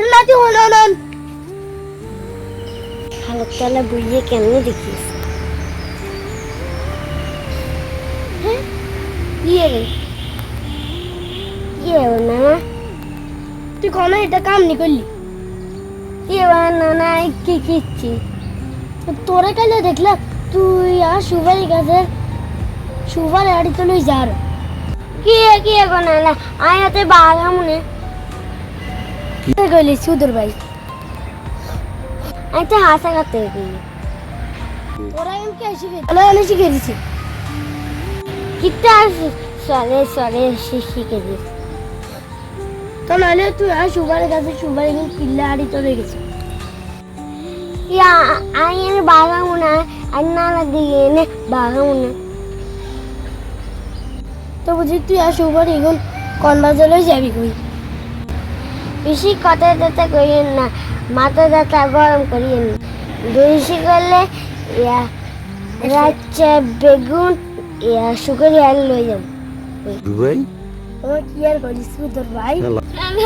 লাতি হনন খালত তলা বুইয়ে কেমনে দেখিস হ্যাঁ ইয়ে না তুই কোন এটা কাম নি করলি না কি কিচ্ছি তোরা কালে দেখলাম তুই আর সুপারি গাছের সুপার আড়ি তো লই যার কি এখন না আয়াতে বাঘা মনে গলি সুদর ভাই আচ্ছা হাসা করতে গেলি তোরা এমকে শিখে শিখে দিছি কিতা সরে শিখে দিস তো নাহলে তুই আর সুপারি গাছের সুপারি গাছ কিল্লা আড়ি তো রেখেছি ইয়া আইন বাঘা মনে আন্না দিয়ে এনে বাঘা মনে তো বুঝি তুই আর সুপারি এখন কোন বাজারে যাবি কই বেশি কথা দাতা কইেন না মাথা দাতা গরম করিয়েন না বেশি করলে ইয়া রাচ্চা বেগুন ইয়া সুগারি আর লই যাব ভাই ও কি আর করিস তোর ভাই আমি